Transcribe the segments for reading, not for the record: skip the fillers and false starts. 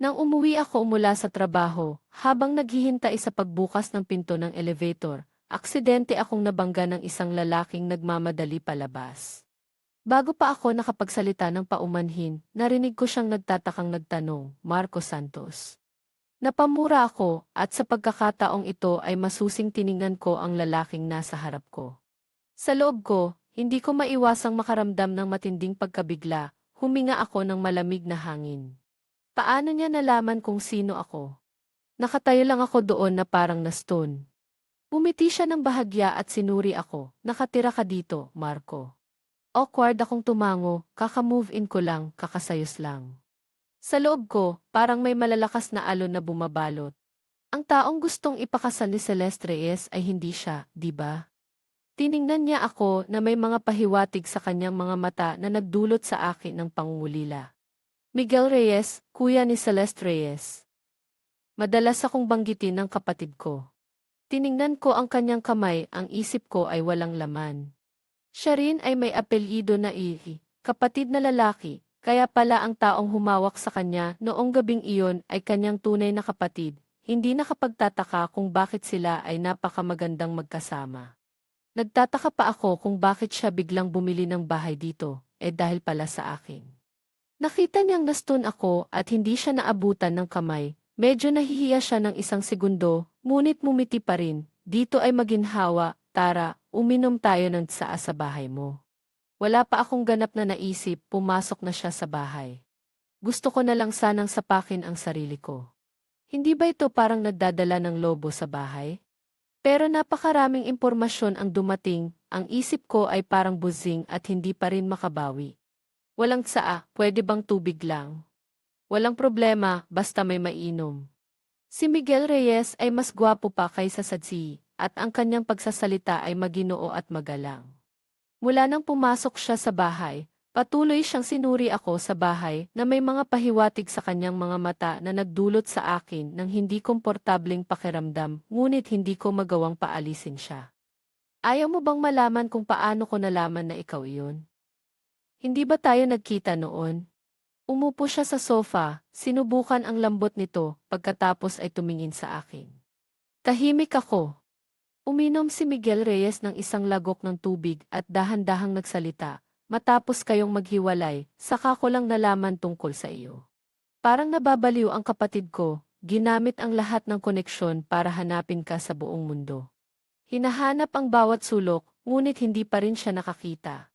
Nang umuwi ako mula sa trabaho, habang naghihintay sa pagbukas ng pinto ng elevator, aksidente akong nabangga ng isang lalaking nagmamadali palabas. Bago pa ako nakapagsalita ng paumanhin, narinig ko siyang nagtatakang nagtanong, Marco Santos. Napamura ako at sa pagkakataong ito ay masusing tiningnan ko ang lalaking nasa harap ko. Sa loob ko, hindi ko maiwasang makaramdam ng matinding pagkabigla, huminga ako ng malamig na hangin. Paano niya nalaman kung sino ako? Nakatayo lang ako doon na parang na-stone. Umiti siya ng bahagya at sinuri ako, nakatira ka dito, Marco. Awkward akong tumango, kaka-move in ko lang, kakasayos lang. Sa loob ko, parang may malalakas na alon na bumabalot. Ang taong gustong ipakasal ni Celeste Reyes ay hindi siya, di ba? Tiningnan niya ako na may mga pahiwatig sa kanyang mga mata na nagdulot sa akin ng pangungulila. Miguel Reyes, kuya ni Celeste Reyes. Madalas akong banggitin ng kapatid ko. Tiningnan ko ang kanyang kamay, ang isip ko ay walang laman. Siya rin ay may apelyido na Ihi, kapatid na lalaki, kaya pala ang taong humawak sa kanya noong gabing iyon ay kanyang tunay na kapatid. Hindi nakapagtataka kung bakit sila ay napakamagandang magkasama. Nagtataka pa ako kung bakit siya biglang bumili ng bahay dito, dahil pala sa akin. Nakita niyang nastun ako at hindi siya naabutan ng kamay. Medyo nahihiya siya ng isang segundo, ngunit mumiti pa rin. Dito ay maginhawa, tara, uminom tayo ng tsaa sa bahay mo. Wala pa akong ganap na naisip, pumasok na siya sa bahay. Gusto ko na lang sanang sapakin ang sarili ko. Hindi ba ito parang nagdadala ng lobo sa bahay? Pero napakaraming impormasyon ang dumating, ang isip ko ay parang buzing at hindi pa rin makabawi. Walang tsaa, pwede bang tubig lang? Walang problema, basta may mainom. Si Miguel Reyes ay mas gwapo pa kaysa sa Tsi, at ang kanyang pagsasalita ay maginoo at magalang. Mula nang pumasok siya sa bahay, patuloy siyang sinuri ako sa bahay na may mga pahiwatig sa kanyang mga mata na nagdulot sa akin ng hindi komportableng pakiramdam, ngunit hindi ko magawang paalisin siya. Ayaw mo bang malaman kung paano ko nalaman na ikaw iyon? Hindi ba tayo nagkita noon? Umupo siya sa sofa, sinubukan ang lambot nito, pagkatapos ay tumingin sa akin. Tahimik ako. Uminom si Miguel Reyes ng isang lagok ng tubig at dahan-dahang nagsalita. Matapos kayong maghiwalay, saka ko lang nalaman tungkol sa iyo. Parang nababaliw ang kapatid ko, ginamit ang lahat ng koneksyon para hanapin ka sa buong mundo. Hinahanap ang bawat sulok, ngunit hindi pa rin siya nakakita.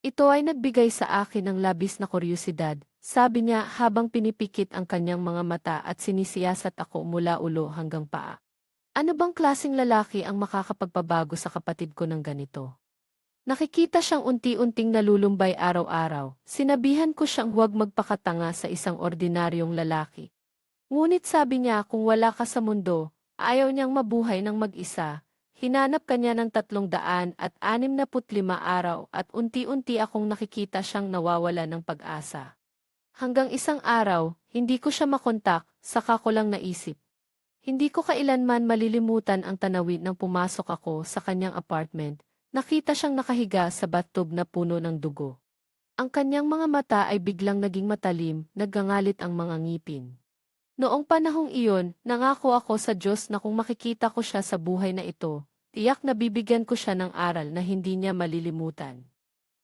Ito ay nagbigay sa akin ng labis na kuryosidad, sabi niya habang pinipikit ang kanyang mga mata at sinisiyasat ako mula ulo hanggang paa. Ano bang klaseng lalaki ang makakapagpabago sa kapatid ko ng ganito? Nakikita siyang unti-unting nalulumbay araw-araw, sinabihan ko siyang huwag magpakatanga sa isang ordinaryong lalaki. Ngunit sabi niya kung wala ka sa mundo, ayaw niyang mabuhay ng mag-isa. Hinanap kanya ng 365 araw at unti-unti akong nakikita siyang nawawala ng pag-asa. Hanggang isang araw, hindi ko siya makontak, saka ko lang naisip. Hindi ko kailanman malilimutan ang tanawin nang pumasok ako sa kanyang apartment. Nakita siyang nakahiga sa bathtub na puno ng dugo. Ang kanyang mga mata ay biglang naging matalim, naggangalit ang mga ngipin. Noong panahong iyon, nangako ako sa Diyos na kung makikita ko siya sa buhay na ito, tiyak na bibigyan ko siya ng aral na hindi niya malilimutan.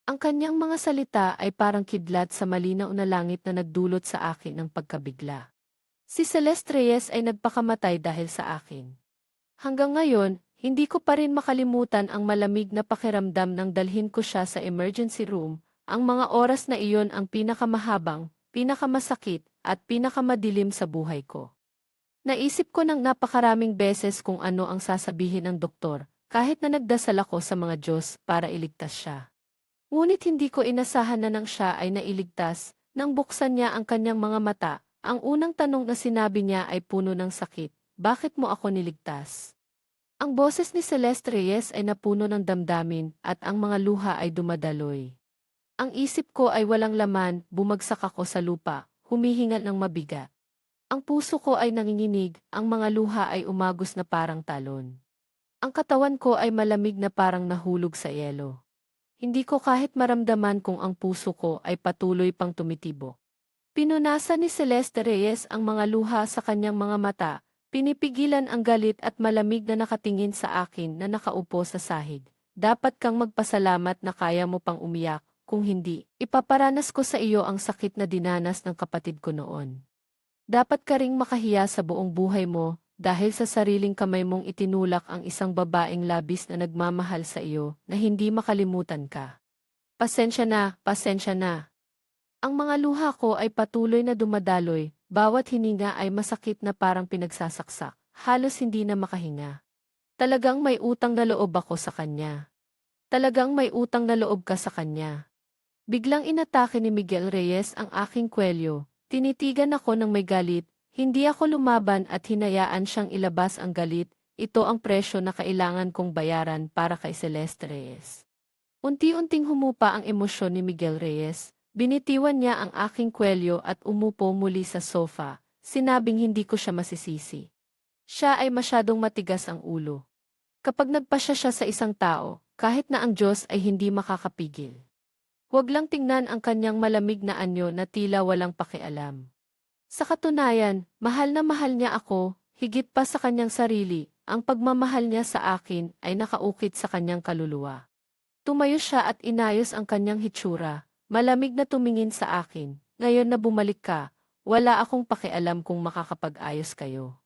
Ang kanyang mga salita ay parang kidlat sa malinaw na langit na nagdulot sa akin ng pagkabigla. Si Celeste Reyes ay nagpakamatay dahil sa akin. Hanggang ngayon, hindi ko pa rin makalimutan ang malamig na pakiramdam nang dalhin ko siya sa emergency room. Ang mga oras na iyon ang pinakamahabang, pinakamasakit, at pinakamadilim sa buhay ko. Naisip ko ng napakaraming beses kung ano ang sasabihin ng doktor, kahit na nagdasal ako sa mga Diyos para iligtas siya. Ngunit hindi ko inasahan na nang siya ay nailigtas, nang buksan niya ang kanyang mga mata, ang unang tanong na sinabi niya ay puno ng sakit, bakit mo ako niligtas? Ang boses ni Celeste Reyes ay napuno ng damdamin at ang mga luha ay dumadaloy. Ang isip ko ay walang laman, bumagsak ako sa lupa, humihingal ng mabigat. Ang puso ko ay nanginginig, ang mga luha ay umagos na parang talon. Ang katawan ko ay malamig na parang nahulog sa yelo. Hindi ko kahit maramdaman kung ang puso ko ay patuloy pang tumitibok. Pinunasan ni Celeste Reyes ang mga luha sa kanyang mga mata, pinipigilan ang galit at malamig na nakatingin sa akin na nakaupo sa sahig. Dapat kang magpasalamat na kaya mo pang umiyak, kung hindi, ipaparanas ko sa iyo ang sakit na dinanas ng kapatid ko noon. Dapat ka ring makahiya sa buong buhay mo, dahil sa sariling kamay mong itinulak ang isang babaeng labis na nagmamahal sa iyo, na hindi makalimutan ka. Pasensya na, pasensya na. Ang mga luha ko ay patuloy na dumadaloy, bawat hininga ay masakit na parang pinagsasaksak, halos hindi na makahinga. Talagang may utang na loob ako sa kanya. Talagang may utang na loob ka sa kanya. Biglang inatake ni Miguel Reyes ang aking kwelyo, tinitigan ako ng may galit, hindi ako lumaban at hinayaan siyang ilabas ang galit, ito ang presyo na kailangan kong bayaran para kay Celeste Reyes. Unti-unting humupa ang emosyon ni Miguel Reyes, binitiwan niya ang aking kwelyo at umupo muli sa sofa, sinabing hindi ko siya masisisi. Siya ay masyadong matigas ang ulo. Kapag nagpasya siya sa isang tao, kahit na ang Diyos ay hindi makakapigil. Huwag lang tingnan ang kanyang malamig na anyo na tila walang pakialam. Sa katunayan, mahal na mahal niya ako, higit pa sa kanyang sarili, ang pagmamahal niya sa akin ay nakaukit sa kanyang kaluluwa. Tumayo siya at inayos ang kanyang hitsura, malamig na tumingin sa akin, ngayon na bumalik ka, wala akong pakialam kung makakapag-ayos kayo.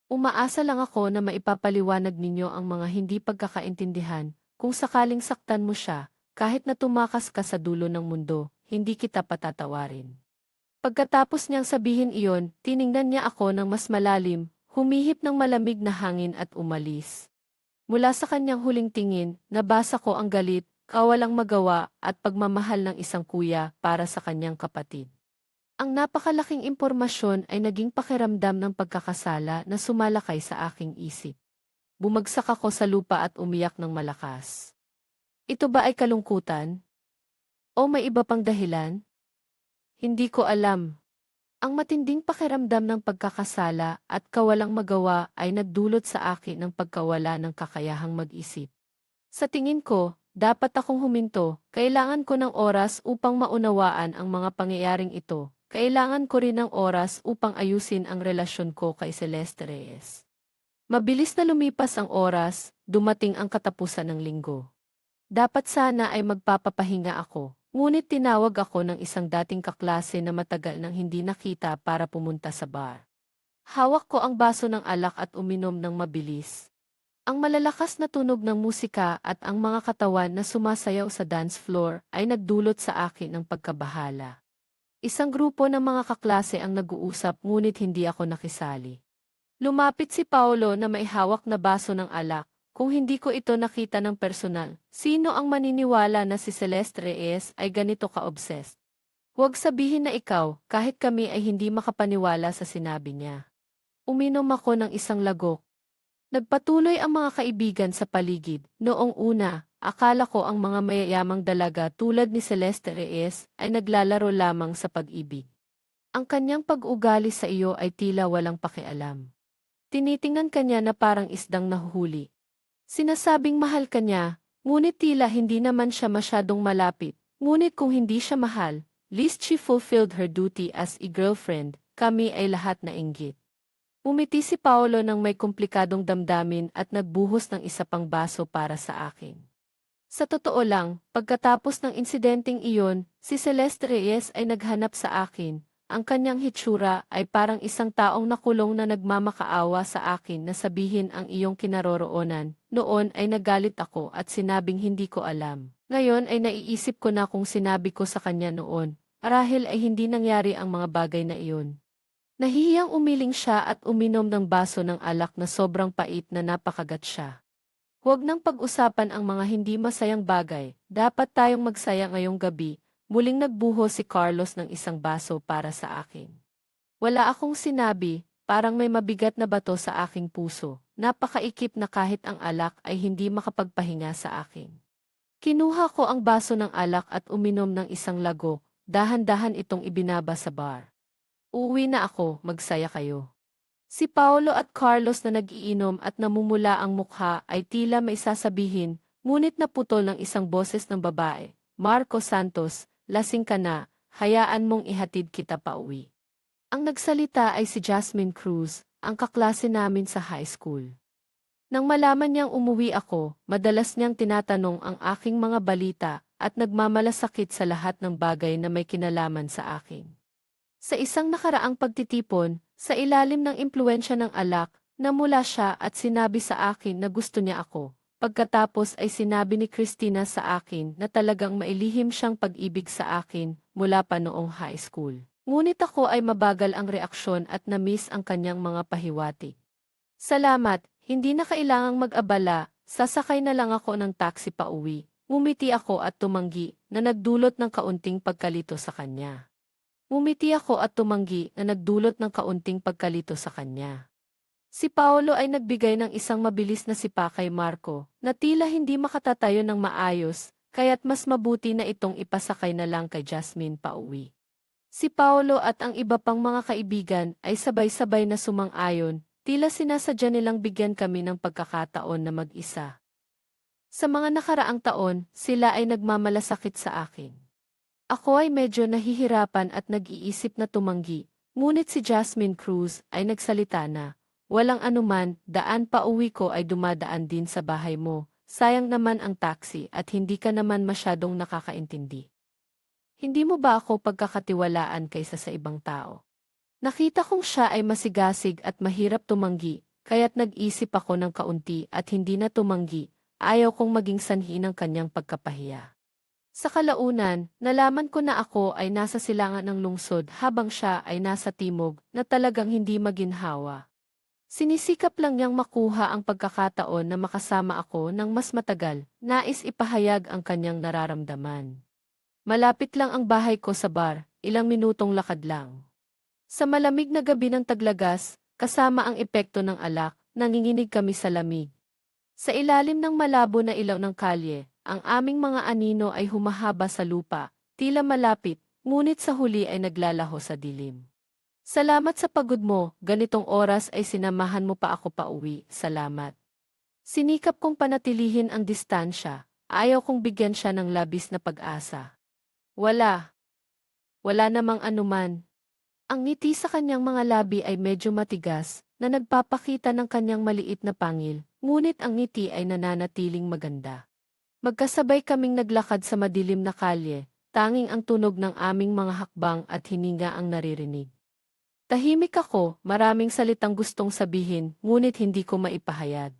Umaasa lang ako na maipapaliwanag ninyo ang mga hindi pagkakaintindihan, kung sakaling saktan mo siya, kahit na tumakas ka sa dulo ng mundo, hindi kita patatawarin. Pagkatapos niyang sabihin iyon, tiningnan niya ako ng mas malalim, humihip ng malamig na hangin at umalis. Mula sa kanyang huling tingin, nabasa ko ang galit, kawalang magawa at pagmamahal ng isang kuya para sa kanyang kapatid. Ang napakalaking impormasyon ay naging pakiramdam ng pagkakasala na sumalakay sa aking isip. Bumagsak ako sa lupa at umiyak ng malakas. Ito ba ay kalungkutan? O may iba pang dahilan? Hindi ko alam. Ang matinding pakiramdam ng pagkakasala at kawalang magawa ay nagdulot sa akin ng pagkawala ng kakayahang mag-isip. Sa tingin ko, dapat akong huminto, kailangan ko ng oras upang maunawaan ang mga pangyayaring ito. Kailangan ko rin ng oras upang ayusin ang relasyon ko kay Celeste Reyes. Mabilis na lumipas ang oras, dumating ang katapusan ng linggo. Dapat sana ay magpapapahinga ako, ngunit tinawag ako ng isang dating kaklase na matagal nang hindi nakita para pumunta sa bar. Hawak ko ang baso ng alak at uminom ng mabilis. Ang malalakas na tunog ng musika at ang mga katawan na sumasayaw sa dance floor ay nagdulot sa akin ng pagkabahala. Isang grupo ng mga kaklase ang nag-uusap ngunit hindi ako nakisali. Lumapit si Paolo na may hawak na baso ng alak. Kung hindi ko ito nakita ng personal, sino ang maniniwala na si Celeste Reyes ay ganito ka-obsessed? Huwag sabihin na ikaw, kahit kami ay hindi makapaniwala sa sinabi niya. Uminom ako ng isang lagok. Nagpatuloy ang mga kaibigan sa paligid. Noong una, akala ko ang mga mayayamang dalaga tulad ni Celeste Reyes ay naglalaro lamang sa pag-ibig. Ang kanyang pag-ugali sa iyo ay tila walang pakialam. Tinitingnan kanya na parang isdang nahuhuli. Sinasabing mahal ka niya, ngunit tila hindi naman siya masyadong malapit. Ngunit kung hindi siya mahal, least she fulfilled her duty as a girlfriend, kami ay lahat na inggit. Umiti si Paolo ng may komplikadong damdamin at nagbuhos ng isa pang baso para sa akin. Sa totoo lang, pagkatapos ng insidenteng iyon, si Celeste Reyes ay naghanap sa akin. Ang kanyang hitsura ay parang isang taong nakulong na nagmamakaawa sa akin na sabihin ang iyong kinaroroonan. Noon ay nagalit ako at sinabing hindi ko alam. Ngayon ay naiisip ko na kung sinabi ko sa kanya noon, marahil ay hindi nangyari ang mga bagay na iyon. Nahihiyang umiling siya at uminom ng baso ng alak na sobrang pait na napakagat siya. Huwag nang pag-usapan ang mga hindi masayang bagay, dapat tayong magsaya ngayong gabi. Muling nagbuho si Carlos ng isang baso para sa akin. Wala akong sinabi, parang may mabigat na bato sa aking puso, napakaikip na kahit ang alak ay hindi makapagpahinga sa akin. Kinuha ko ang baso ng alak at uminom ng isang lagok, dahan-dahan itong ibinaba sa bar. Uuwi na ako, magsaya kayo. Si Paolo at Carlos na nag-iinom at namumula ang mukha ay tila may sasabihin, ngunit naputol ng isang boses ng babae. Marco Santos, lasing ka na, hayaan mong ihatid kita pauwi. Ang nagsalita ay si Jasmine Cruz, ang kaklase namin sa high school. Nang malaman niyang umuwi ako, madalas niyang tinatanong ang aking mga balita at nagmamalasakit sa lahat ng bagay na may kinalaman sa akin. Sa isang nakaraang pagtitipon, sa ilalim ng impluwensya ng alak, namula siya at sinabi sa akin na gusto niya ako. Pagkatapos ay sinabi ni Christina sa akin na talagang mailihim siyang pag-ibig sa akin mula pa noong high school. Ngunit ako ay mabagal ang reaksyon at na-miss ang kanyang mga pahiwatig. Salamat, hindi na kailangang mag-abala, sasakay na lang ako ng taxi pa uwi. Ngumiti ako at tumanggi na nagdulot ng kaunting pagkalito sa kanya. Ngumiti ako at tumanggi na nagdulot ng kaunting pagkalito sa kanya. Si Paolo ay nagbigay ng isang mabilis na sipa kay Marco na tila hindi makatatayo ng maayos, kaya't mas mabuti na itong ipasakay na lang kay Jasmine pauwi. Si Paolo at ang iba pang mga kaibigan ay sabay-sabay na sumang-ayon, tila sinasadya nilang bigyan kami ng pagkakataon na mag-isa. Sa mga nakaraang taon, sila ay nagmamalasakit sa akin. Ako ay medyo nahihirapan at nag-iisip na tumanggi, ngunit si Jasmine Cruz ay nagsalita na, walang anuman, daan pa uwi ko ay dumadaan din sa bahay mo, sayang naman ang taxi at hindi ka naman masyadong nakakaintindi. Hindi mo ba ako pagkakatiwalaan kaysa sa ibang tao? Nakita kong siya ay masigasig at mahirap tumanggi, kaya't nag-isip ako ng kaunti at hindi na tumanggi, ayaw kong maging sanhi ng kanyang pagkapahiya. Sa kalaunan, nalaman ko na ako ay nasa silangan ng lungsod habang siya ay nasa timog na talagang hindi maginhawa. Sinisikap lang niyang makuha ang pagkakataon na makasama ako ng mas matagal, nais ipahayag ang kanyang nararamdaman. Malapit lang ang bahay ko sa bar, ilang minutong lakad lang. Sa malamig na gabi ng Taglagas, kasama ang epekto ng alak, nanginginig kami sa lamig. Sa ilalim ng malabo na ilaw ng kalye, ang aming mga anino ay humahaba sa lupa, tila malapit, ngunit sa huli ay naglalaho sa dilim. Salamat sa pagod mo, ganitong oras ay sinamahan mo pa ako pauwi, salamat. Sinikap kong panatilihin ang distansya, ayaw kong bigyan siya ng labis na pag-asa. Wala namang anuman. Ang ngiti sa kanyang mga labi ay medyo matigas, na nagpapakita ng kanyang maliit na pangil, ngunit ang ngiti ay nananatiling maganda. Magkasabay kaming naglakad sa madilim na kalye, tanging ang tunog ng aming mga hakbang at hininga ang naririnig. Tahimik ako, maraming salitang gustong sabihin, ngunit hindi ko maipahayag.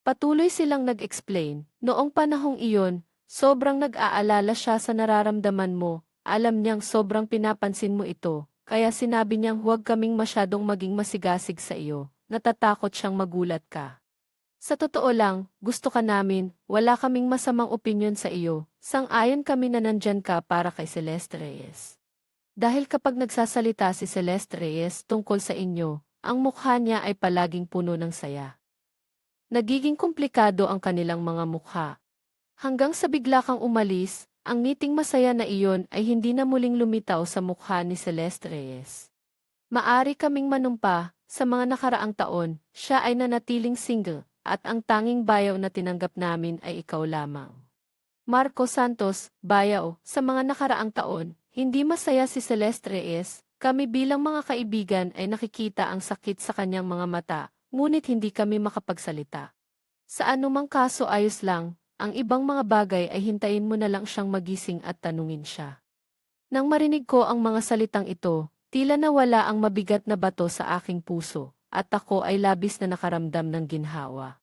Patuloy silang nag-explain, noong panahong iyon, sobrang nag-aalala siya sa nararamdaman mo, alam niyang sobrang pinapansin mo ito, kaya sinabi niyang huwag kaming masyadong maging masigasig sa iyo, natatakot siyang magulat ka. Sa totoo lang, gusto ka namin, wala kaming masamang opinyon sa iyo, sang-ayon kami na nandyan ka para kay Celeste Reyes. Dahil kapag nagsasalita si Celeste Reyes tungkol sa inyo, ang mukha niya ay palaging puno ng saya. Nagiging komplikado ang kanilang mga mukha. Hanggang sa bigla kang umalis, ang ngiting masaya na iyon ay hindi na muling lumitaw sa mukha ni Celeste Reyes. Maari kaming manumpa, sa mga nakaraang taon, siya ay nanatiling single, at ang tanging bayaw na tinanggap namin ay ikaw lamang. Marco Santos, bayaw, sa mga nakaraang taon, hindi masaya si Celeste Reyes, kami bilang mga kaibigan ay nakikita ang sakit sa kanyang mga mata, ngunit hindi kami makapagsalita. Sa anumang kaso ayos lang, ang ibang mga bagay ay hintayin mo na lang siyang magising at tanungin siya. Nang marinig ko ang mga salitang ito, tila nawala ang mabigat na bato sa aking puso, at ako ay labis na nakaramdam ng ginhawa.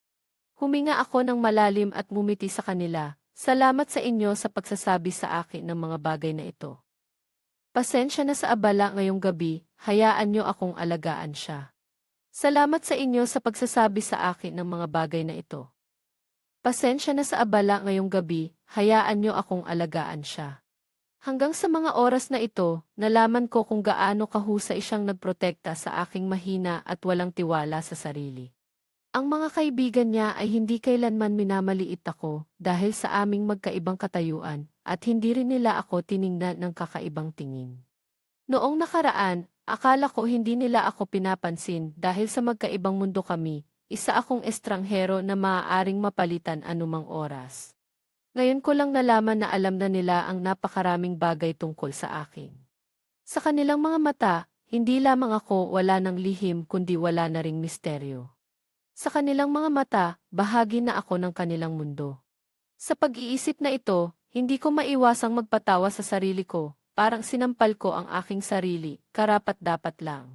Huminga ako ng malalim at ngumiti sa kanila, salamat sa inyo sa pagsasabi sa akin ng mga bagay na ito. Pasensya na sa abala ngayong gabi, hayaan niyo akong alagaan siya. Salamat sa inyo sa pagsasabi sa akin ng mga bagay na ito. Pasensya na sa abala ngayong gabi, hayaan niyo akong alagaan siya. Hanggang sa mga oras na ito, nalaman ko kung gaano kahusay siyang nagprotekta sa aking mahina at walang tiwala sa sarili. Ang mga kaibigan niya ay hindi kailanman minamaliit ako dahil sa aming magkaibang katayuan at hindi rin nila ako tiningnan ng kakaibang tingin. Noong nakaraan, akala ko hindi nila ako pinapansin dahil sa magkaibang mundo kami, isa akong estranghero na maaaring mapalitan anumang oras. Ngayon ko lang nalaman na alam na nila ang napakaraming bagay tungkol sa akin. Sa kanilang mga mata, hindi lamang ako wala ng lihim kundi wala na ring misteryo. Sa kanilang mga mata, bahagi na ako ng kanilang mundo. Sa pag-iisip na ito, hindi ko maiwasang magpatawa sa sarili ko, parang sinampal ko ang aking sarili, karapat-dapat lang.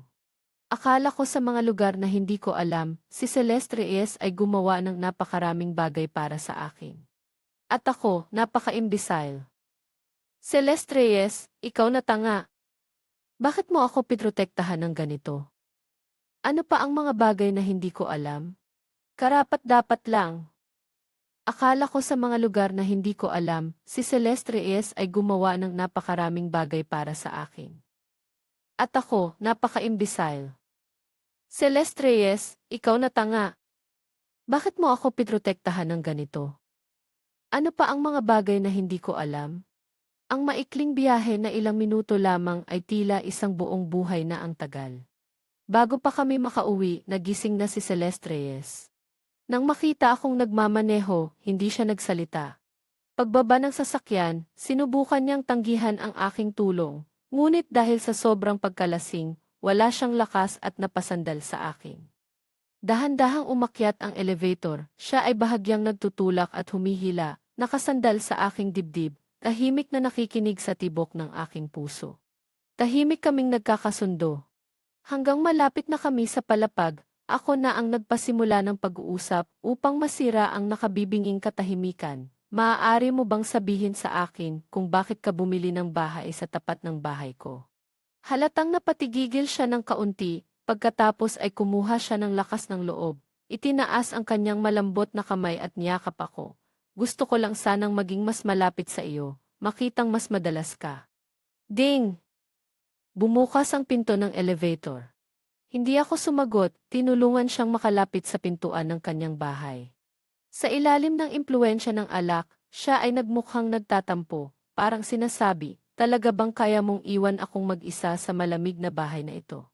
Akala ko sa mga lugar na hindi ko alam, si Celeste Reyes ay gumawa ng napakaraming bagay para sa akin. At ako, napaka-imbecile. Celeste Reyes, ikaw na tanga. Bakit mo ako pitrotektahan ng ganito? Ano pa ang mga bagay na hindi ko alam? Karapat-dapat lang. Akala ko sa mga lugar na hindi ko alam, si Celeste Reyes ay gumawa ng napakaraming bagay para sa akin. At ako, napaka-imbecile. Celeste Reyes, ikaw na tanga. Bakit mo ako pitrotektahan ng ganito? Ano pa ang mga bagay na hindi ko alam? Ang maikling biyahe na ilang minuto lamang ay tila isang buong buhay na ang tagal. Bago pa kami makauwi, nagising na si Celeste Reyes. Nang makita akong nagmamaneho, hindi siya nagsalita. Pagbaba ng sasakyan, sinubukan niyang tanggihan ang aking tulong, ngunit dahil sa sobrang pagkalasing, wala siyang lakas at napasandal sa akin. Dahan-dahang umakyat ang elevator, siya ay bahagyang nagtutulak at humihila, nakasandal sa aking dibdib, tahimik na nakikinig sa tibok ng aking puso. Tahimik kaming nagkakasundo. Hanggang malapit na kami sa palapag, ako na ang nagpasimula ng pag-uusap upang masira ang nakabibinging katahimikan. Maaari mo bang sabihin sa akin kung bakit ka bumili ng bahay sa tapat ng bahay ko? Halatang napatigigil siya ng kaunti, pagkatapos ay kumuha siya ng lakas ng loob. Itinaas ang kanyang malambot na kamay at niyakap ako. Gusto ko lang sanang maging mas malapit sa iyo, makitang mas madalas ka. Ding! Bumukas ang pinto ng elevator. Hindi ako sumagot, tinulungan siyang makalapit sa pintuan ng kanyang bahay. Sa ilalim ng impluwensya ng alak, siya ay nagmukhang nagtatampo, parang sinasabi, talaga bang kaya mong iwan akong mag-isa sa malamig na bahay na ito?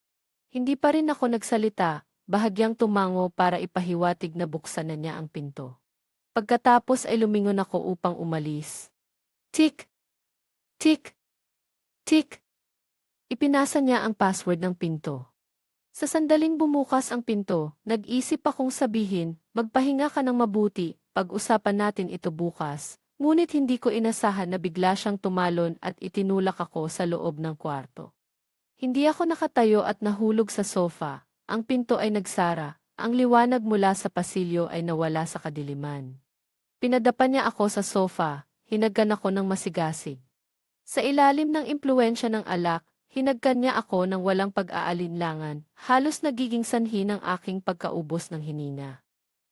Hindi pa rin ako nagsalita, bahagyang tumango para ipahiwatig na buksan na niya ang pinto. Pagkatapos ay lumingon ako upang umalis. Tik! Tik! Tik! Ipinasa niya ang password ng pinto. Sa sandaling bumukas ang pinto, nag-isip akong sabihin, magpahinga ka ng mabuti, pag-usapan natin ito bukas. Ngunit hindi ko inasahan na bigla siyang tumalon at itinulak ako sa loob ng kwarto. Hindi ako nakatayo at nahulog sa sofa, ang pinto ay nagsara, ang liwanag mula sa pasilyo ay nawala sa kadiliman. Pinadapa niya ako sa sofa, hinagkan ako ng masigasig. Sa ilalim ng impluwensya ng alak, hinagkan niya ako ng walang pag-aalinlangan, halos nagiging sanhi ng aking pagkaubos ng hinina.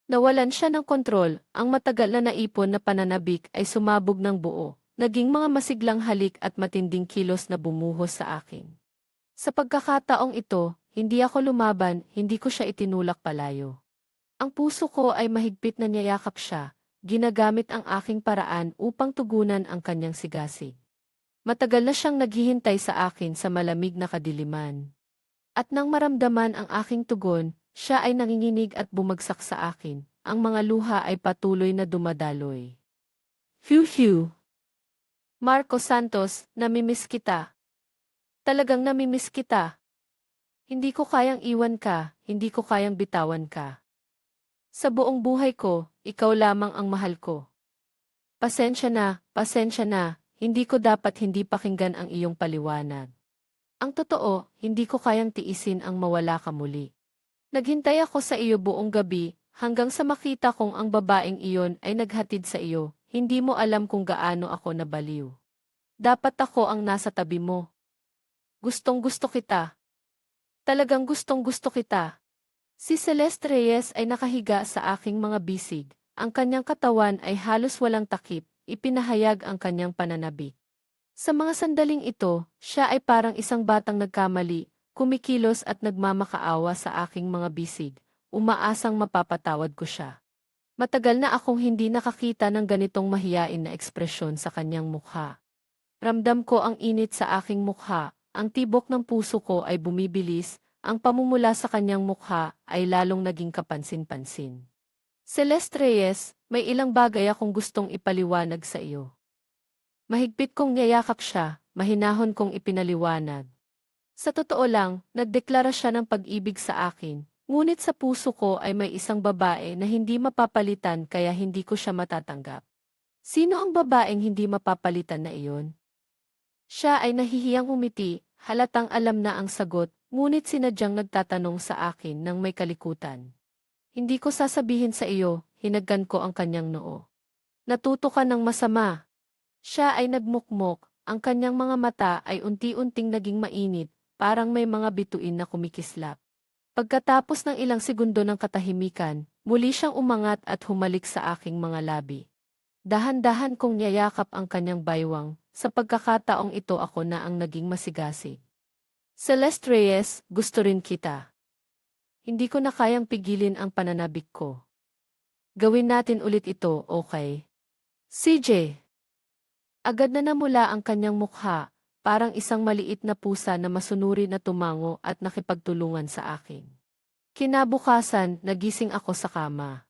Nawalan siya ng kontrol, ang matagal na naipon na pananabik ay sumabog ng buo, naging mga masiglang halik at matinding kilos na bumuhos sa akin. Sa pagkakataong ito, hindi ako lumaban, hindi ko siya itinulak palayo. Ang puso ko ay mahigpit na niyayakap siya, ginagamit ang aking paraan upang tugunan ang kanyang sigasig. Matagal na siyang naghihintay sa akin sa malamig na kadiliman. At nang maramdaman ang aking tugon, siya ay nanginginig at bumagsak sa akin. Ang mga luha ay patuloy na dumadaloy. Phew phew! Marco Santos, namimiss kita. Talagang namimiss kita. Hindi ko kayang iwan ka, hindi ko kayang bitawan ka. Sa buong buhay ko, ikaw lamang ang mahal ko. Pasensya na, hindi ko dapat hindi pakinggan ang iyong paliwanag. Ang totoo, hindi ko kayang tiisin ang mawala ka muli. Naghintay ako sa iyo buong gabi, hanggang sa makita kong ang babaeng iyon ay naghatid sa iyo, hindi mo alam kung gaano ako nabaliw. Dapat ako ang nasa tabi mo. Gustong-gusto kita. Talagang gustong-gusto kita. Si Celeste Reyes ay nakahiga sa aking mga bisig, ang kanyang katawan ay halos walang takip, ipinahayag ang kanyang pananabik. Sa mga sandaling ito, siya ay parang isang batang nagkamali, kumikilos at nagmamakaawa sa aking mga bisig, umaasang mapapatawad ko siya. Matagal na akong hindi nakakita ng ganitong mahiyain na ekspresyon sa kanyang mukha. Ramdam ko ang init sa aking mukha, ang tibok ng puso ko ay bumibilis, ang pamumula sa kanyang mukha ay lalong naging kapansin-pansin. Celeste Reyes, may ilang bagay akong gustong ipaliwanag sa iyo. Mahigpit kong niyayakap siya, mahinahon kong ipinaliwanag. Sa totoo lang, nagdeklara siya ng pag-ibig sa akin, ngunit sa puso ko ay may isang babae na hindi mapapalitan kaya hindi ko siya matatanggap. Sino ang babaeng hindi mapapalitan na iyon? Siya ay nahihiyang umiti, halatang alam na ang sagot, ngunit sinadyang nagtatanong sa akin ng may kalikutan. Hindi ko sasabihin sa iyo, hinagkan ko ang kanyang noo. Natuto ka ng masama. Siya ay nagmukmok, ang kanyang mga mata ay unti-unting naging mainit, parang may mga bituin na kumikislap. Pagkatapos ng ilang segundo ng katahimikan, muli siyang umangat at humalik sa aking mga labi. Dahan-dahan kong niyayakap ang kanyang baywang, sa pagkakataong ito ako na ang naging masigasig. Celeste Reyes, gusto rin kita. Hindi ko na kayang pigilin ang pananabik ko. Gawin natin ulit ito, okay? CJ. Agad na namula ang kanyang mukha, parang isang maliit na pusa na masunuri na tumango at nakipagtulungan sa akin. Kinabukasan, nagising ako sa kama.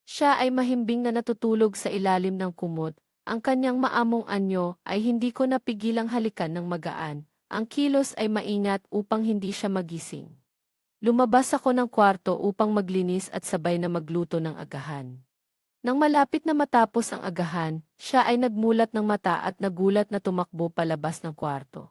Siya ay mahimbing na natutulog sa ilalim ng kumot, ang kanyang maamong anyo ay hindi ko napigilang halikan ng magaan, ang kilos ay maingat upang hindi siya magising. Lumabas ako ng kwarto upang maglinis at sabay na magluto ng agahan. Nang malapit na matapos ang agahan, siya ay nagmulat ng mata at nagulat na tumakbo palabas ng kwarto.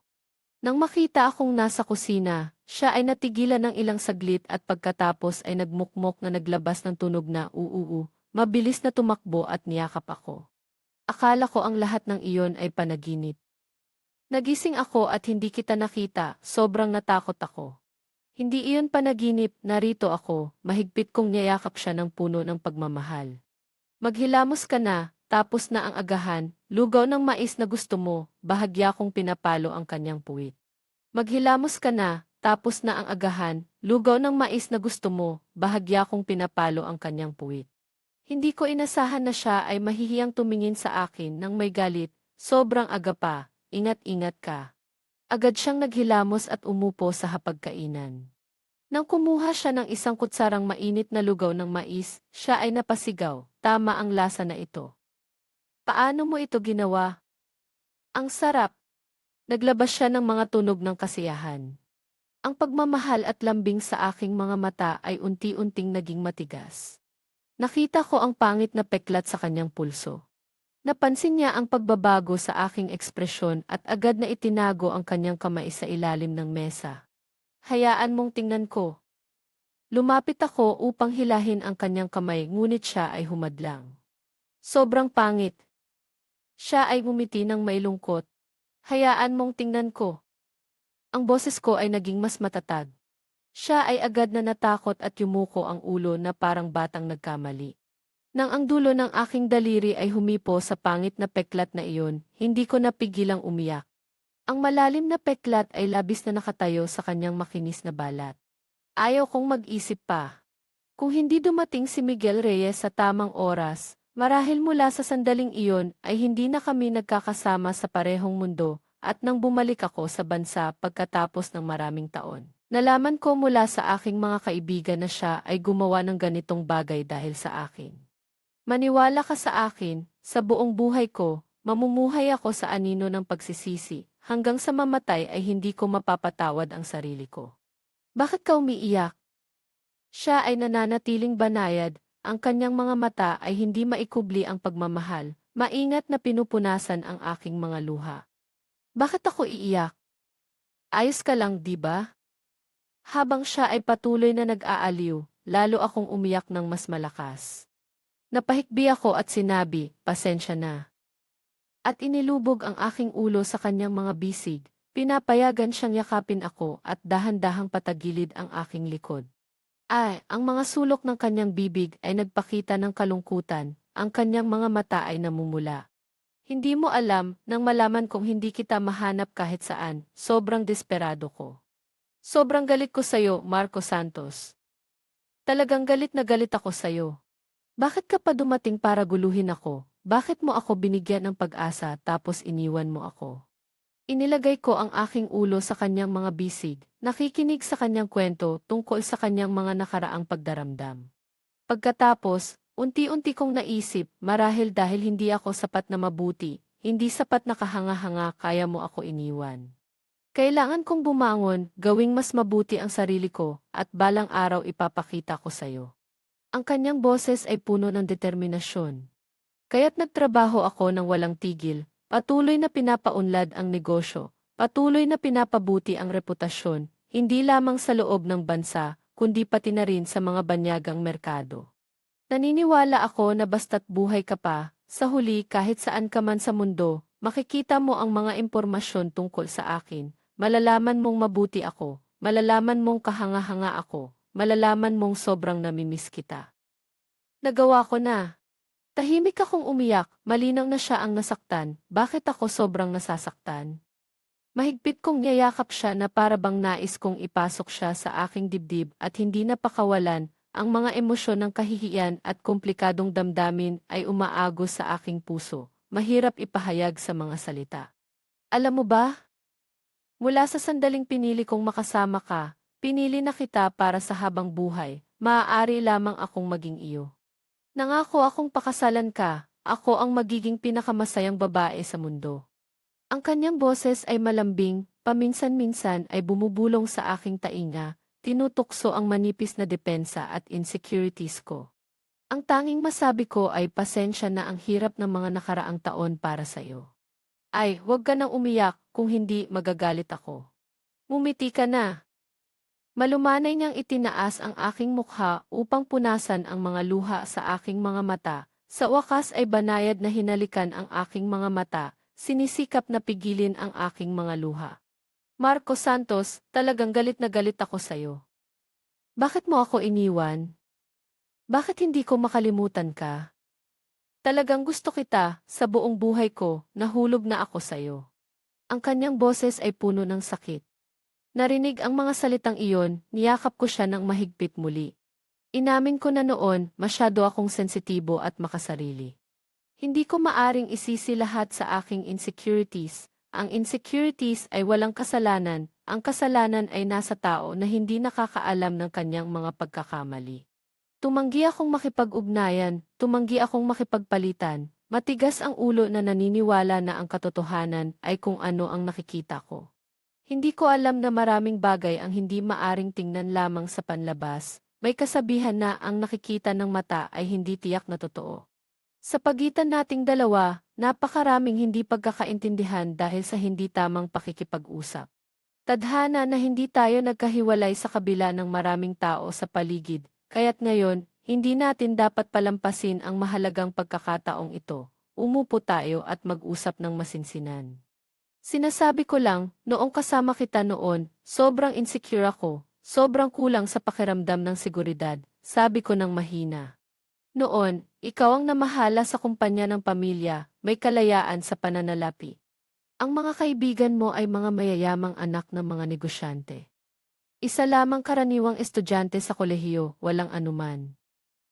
Nang makita akong nasa kusina, siya ay natigilan ng ilang saglit at pagkatapos ay nagmukmok na naglabas ng tunog na uuu, mabilis na tumakbo at niyakap ako. Akala ko ang lahat ng iyon ay panaginip. Nagising ako at hindi kita nakita, sobrang natakot ako. Hindi iyon panaginip, narito ako, mahigpit kong niyakap siya ng puno ng pagmamahal. Maghilamos ka na, tapos na ang agahan, lugaw ng mais na gusto mo, bahagya kong pinapalo ang kanyang puwit. Maghilamos ka na, tapos na ang agahan, lugaw ng mais na gusto mo, bahagya kong pinapalo ang kanyang puwit. Hindi ko inasahan na siya ay mahihiyang tumingin sa akin nang may galit, sobrang aga pa, ingat-ingat ka. Agad siyang naghilamos at umupo sa hapagkainan. Nang kumuha siya ng isang kutsarang mainit na lugaw ng mais, siya ay napasigaw, tama ang lasa na ito. Paano mo ito ginawa? Ang sarap. Naglabas siya ng mga tunog ng kasiyahan. Ang pagmamahal at lambing sa aking mga mata ay unti-unting naging matigas. Nakita ko ang pangit na peklat sa kanyang pulso. Napansin niya ang pagbabago sa aking ekspresyon at agad na itinago ang kanyang kamay sa ilalim ng mesa. Hayaan mong tingnan ko. Lumapit ako upang hilahin ang kanyang kamay ngunit siya ay humadlang. Sobrang pangit. Siya ay ngumiti ng may lungkot. Hayaan mong tingnan ko. Ang boses ko ay naging mas matatag. Siya ay agad na natakot at yumuko ang ulo na parang batang nagkamali. Nang ang dulo ng aking daliri ay humipo sa pangit na peklat na iyon, hindi ko napigilang umiyak. Ang malalim na peklat ay labis na nakatayo sa kanyang makinis na balat. Ayaw kong mag-isip pa. Kung hindi dumating si Miguel Reyes sa tamang oras, marahil mula sa sandaling iyon ay hindi na kami nagkakasama sa parehong mundo, at nang bumalik ako sa bansa pagkatapos ng maraming taon. Nalaman ko mula sa aking mga kaibigan na siya ay gumawa ng ganitong bagay dahil sa akin. Maniwala ka sa akin, sa buong buhay ko, mamumuhay ako sa anino ng pagsisisi. Hanggang sa mamatay ay hindi ko mapapatawad ang sarili ko. Bakit ka umiiyak? Siya ay nananatiling banayad, ang kanyang mga mata ay hindi maikubli ang pagmamahal, maingat na pinupunasan ang aking mga luha. Bakit ako iiyak? Ayos ka lang, di ba? Habang siya ay patuloy na nag-aaliw, lalo akong umiyak ng mas malakas. Napahikbi ako at sinabi, pasensya na. At inilubog ang aking ulo sa kanyang mga bisig, pinapayagan siyang yakapin ako at dahan-dahang patagilid ang aking likod. Ang mga sulok ng kanyang bibig ay nagpakita ng kalungkutan, ang kanyang mga mata ay namumula. Hindi mo alam, nang malaman kong hindi kita mahanap kahit saan, sobrang desperado ko. Sobrang galit ko sa'yo, Marco Santos. Talagang galit na galit ako sa'yo. Bakit ka pa dumating para guluhin ako? Bakit mo ako binigyan ng pag-asa tapos iniwan mo ako? Inilagay ko ang aking ulo sa kanyang mga bisig, nakikinig sa kanyang kwento tungkol sa kanyang mga nakaraang pagdaramdam. Pagkatapos, unti-unti kong naisip, marahil dahil hindi ako sapat na mabuti, hindi sapat na kahanga-hanga kaya mo ako iniwan. Kailangan kong bumangon, gawing mas mabuti ang sarili ko, at balang araw ipapakita ko sa'yo. Ang kanyang boses ay puno ng determinasyon. Kaya't nagtrabaho ako ng walang tigil, patuloy na pinapaunlad ang negosyo, patuloy na pinapabuti ang reputasyon, hindi lamang sa loob ng bansa, kundi pati na rin sa mga banyagang merkado. Naniniwala ako na basta't buhay ka pa, sa huli kahit saan ka man sa mundo, makikita mo ang mga impormasyon tungkol sa akin, malalaman mong mabuti ako, malalaman mong kahanga-hanga ako, malalaman mong sobrang namimiss kita. Nagawa ko na. Tahimik akong umiyak, malinaw na siya ang nasaktan, bakit ako sobrang nasasaktan? Mahigpit kong niyayakap siya na para bang nais kong ipasok siya sa aking dibdib at hindi napakawalan, ang mga emosyon ng kahihiyan at komplikadong damdamin ay umaagos sa aking puso, mahirap ipahayag sa mga salita. Alam mo ba? Mula sa sandaling pinili kong makasama ka, pinili na kita para sa habang buhay, maaari lamang akong maging iyo. Nangako akong pakasalan ka, ako ang magiging pinakamasayang babae sa mundo. Ang kanyang boses ay malambing, paminsan-minsan ay bumubulong sa aking tainga, tinutukso ang manipis na depensa at insecurities ko. Ang tanging masabi ko ay pasensya na ang hirap ng mga nakaraang taon para sa'yo. Ay, huwag ka nang umiyak, kung hindi magagalit ako. Ngumiti ka na. Malumanay niyang itinaas ang aking mukha upang punasan ang mga luha sa aking mga mata. Sa wakas ay banayad na hinalikan ang aking mga mata, sinisikap na pigilin ang aking mga luha. Marco Santos, talagang galit na galit ako sa'yo. Bakit mo ako iniwan? Bakit hindi ko makalimutan ka? Talagang gusto kita, sa buong buhay ko, nahulog na ako sa'yo. Ang kanyang boses ay puno ng sakit. Narinig ang mga salitang iyon, niyakap ko siya ng mahigpit muli. Inamin ko na noon, masyado akong sensitibo at makasarili. Hindi ko maaring isisi lahat sa aking insecurities. Ang insecurities ay walang kasalanan, ang kasalanan ay nasa tao na hindi nakakaalam ng kanyang mga pagkakamali. Tumanggi akong makipag-ugnayan, tumanggi akong makipagpalitan, matigas ang ulo na naniniwala na ang katotohanan ay kung ano ang nakikita ko. Hindi ko alam na maraming bagay ang hindi maaring tingnan lamang sa panlabas, may kasabihan na ang nakikita ng mata ay hindi tiyak na totoo. Sa pagitan nating dalawa, napakaraming hindi pagkakaintindihan dahil sa hindi tamang pakikipag-usap. Tadhana na hindi tayo nagkahiwalay sa kabila ng maraming tao sa paligid, kaya't ngayon, hindi natin dapat palampasin ang mahalagang pagkakataong ito. Umupo tayo at mag-usap ng masinsinan. Sinasabi ko lang, noong kasama kita noon, sobrang insecure ako, sobrang kulang sa pakiramdam ng seguridad, sabi ko ng mahina. Noon, ikaw ang namahala sa kumpanya ng pamilya, may kalayaan sa pananalapi. Ang mga kaibigan mo ay mga mayayamang anak ng mga negosyante. Isa lamang karaniwang estudyante sa kolehiyo, walang anuman.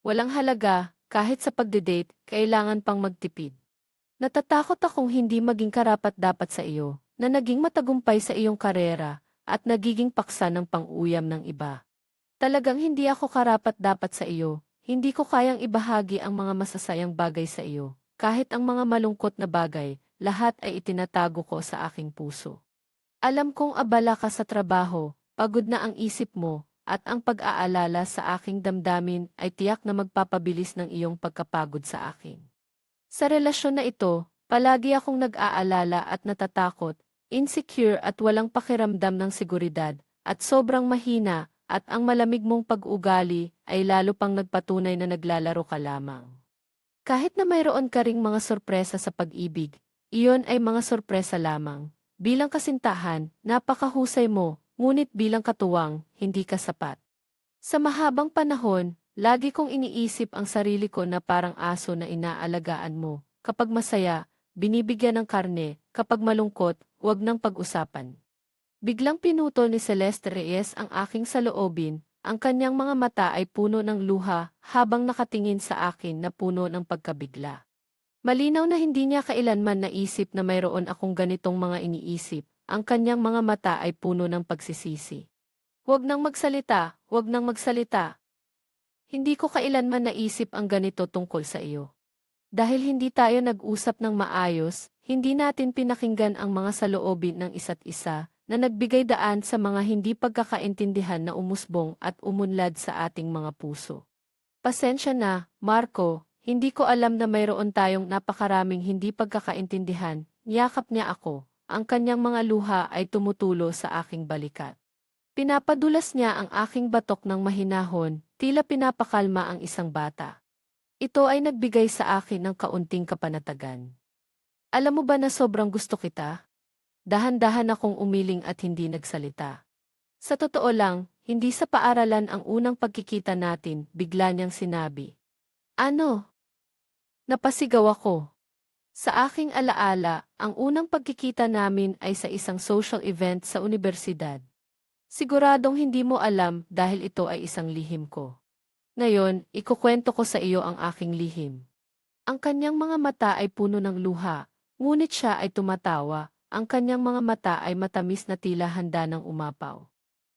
Walang halaga, kahit sa pagdedate, kailangan pang magtipid. Natatakot akong hindi maging karapat-dapat sa iyo, na naging matagumpay sa iyong karera, at nagiging paksa ng pang-uyam ng iba. Talagang hindi ako karapat-dapat sa iyo, hindi ko kayang ibahagi ang mga masasayang bagay sa iyo, kahit ang mga malungkot na bagay, lahat ay itinatago ko sa aking puso. Alam kong abala ka sa trabaho, pagod na ang isip mo, at ang pag-aalala sa aking damdamin ay tiyak na magpapabilis ng iyong pagkapagod sa akin. Sa relasyon na ito, palagi akong nag-aalala at natatakot, insecure at walang pakiramdam ng seguridad, at sobrang mahina, at ang malamig mong pag-ugali ay lalo pang nagpatunay na naglalaro ka lamang. Kahit na mayroon ka ring mga sorpresa sa pag-ibig, iyon ay mga sorpresa lamang. Bilang kasintahan, napakahusay mo, ngunit bilang katuwang, hindi ka sapat. Sa mahabang panahon, lagi kong iniisip ang sarili ko na parang aso na inaalagaan mo. Kapag masaya, binibigyan ng karne, kapag malungkot, huwag nang pag-usapan. Biglang pinutol ni Celeste Reyes ang aking saloobin, ang kanyang mga mata ay puno ng luha habang nakatingin sa akin na puno ng pagkabigla. Malinaw na hindi niya kailanman naisip na mayroon akong ganitong mga iniisip, ang kanyang mga mata ay puno ng pagsisisi. Huwag nang magsalita, huwag nang magsalita. Hindi ko kailanman naisip ang ganito tungkol sa iyo. Dahil hindi tayo nag-usap ng maayos, hindi natin pinakinggan ang mga saloobin ng isa't isa, na nagbigay daan sa mga hindi pagkakaintindihan na umusbong at umunlad sa ating mga puso. Pasensya na, Marco, hindi ko alam na mayroon tayong napakaraming hindi pagkakaintindihan. Niyakap niya ako. Ang kanyang mga luha ay tumutulo sa aking balikat. Pinapadulas niya ang aking batok ng mahinahon, tila pinapakalma ang isang bata. Ito ay nagbigay sa akin ng kaunting kapanatagan. Alam mo ba na sobrang gusto kita? Dahan-dahan akong umiling at hindi nagsalita. Sa totoo lang, hindi sa paaralan ang unang pagkikita natin, bigla niyang sinabi. Ano? Napasigaw ako. Sa aking alaala, ang unang pagkikita namin ay sa isang social event sa unibersidad. Siguradong hindi mo alam dahil ito ay isang lihim ko. Ngayon, ikukwento ko sa iyo ang aking lihim. Ang kanyang mga mata ay puno ng luha, ngunit siya ay tumatawa. Ang kanyang mga mata ay matamis na tila handa ng umapaw.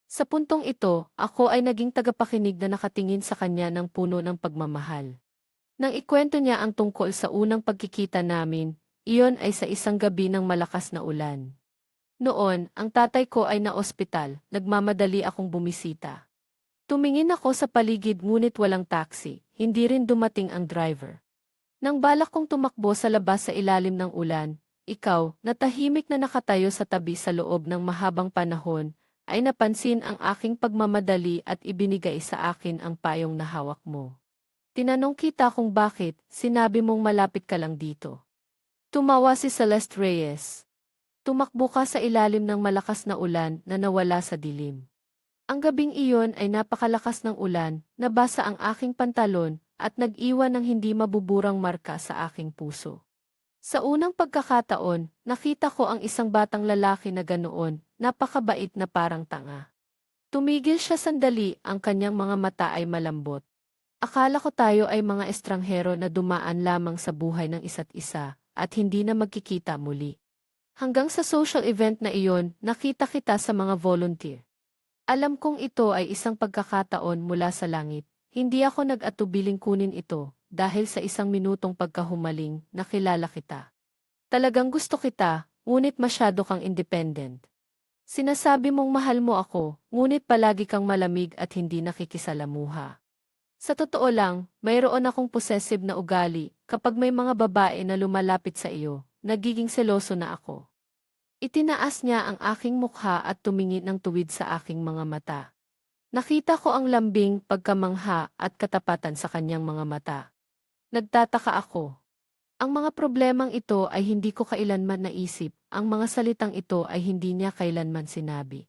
Sa puntong ito, ako ay naging tagapakinig na nakatingin sa kanya ng puno ng pagmamahal. Nang ikwento niya ang tungkol sa unang pagkikita namin, iyon ay sa isang gabi ng malakas na ulan. Noon, ang tatay ko ay na-ospital, nagmamadali akong bumisita. Tumingin ako sa paligid ngunit walang taxi, hindi rin dumating ang driver. Nang balak kong tumakbo sa labas sa ilalim ng ulan, ikaw, na tahimik na nakatayo sa tabi sa loob ng mahabang panahon, ay napansin ang aking pagmamadali at ibinigay sa akin ang payong na hawak mo. Tinanong kita kung bakit, sinabi mong malapit ka lang dito. Tumawa si Celeste Reyes. Tumakbo ka sa ilalim ng malakas na ulan na nawala sa dilim. Ang gabing iyon ay napakalakas ng ulan, nabasa ang aking pantalon, at nag-iwan ng hindi mabuburang marka sa aking puso. Sa unang pagkakataon, nakita ko ang isang batang lalaki na ganoon, napakabait na parang tanga. Tumigil siya sandali, ang kanyang mga mata ay malambot. Akala ko tayo ay mga estranghero na dumaan lamang sa buhay ng isa't isa, at hindi na magkikita muli. Hanggang sa social event na iyon, nakita kita sa mga volunteer. Alam kong ito ay isang pagkakataon mula sa langit. Hindi ako nag-atubiling kunin ito, dahil sa isang minutong pagkahumaling, nakilala kita. Talagang gusto kita, ngunit masyado kang independent. Sinasabi mong mahal mo ako, ngunit palagi kang malamig at hindi nakikisalamuha. Sa totoo lang, mayroon akong possessive na ugali, kapag may mga babae na lumalapit sa iyo, nagiging seloso na ako. Itinaas niya ang aking mukha at tumingin ng tuwid sa aking mga mata. Nakita ko ang lambing, pagkamangha at katapatan sa kanyang mga mata. Nagtataka ako. Ang mga problemang ito ay hindi ko kailanman naisip, ang mga salitang ito ay hindi niya kailanman sinabi.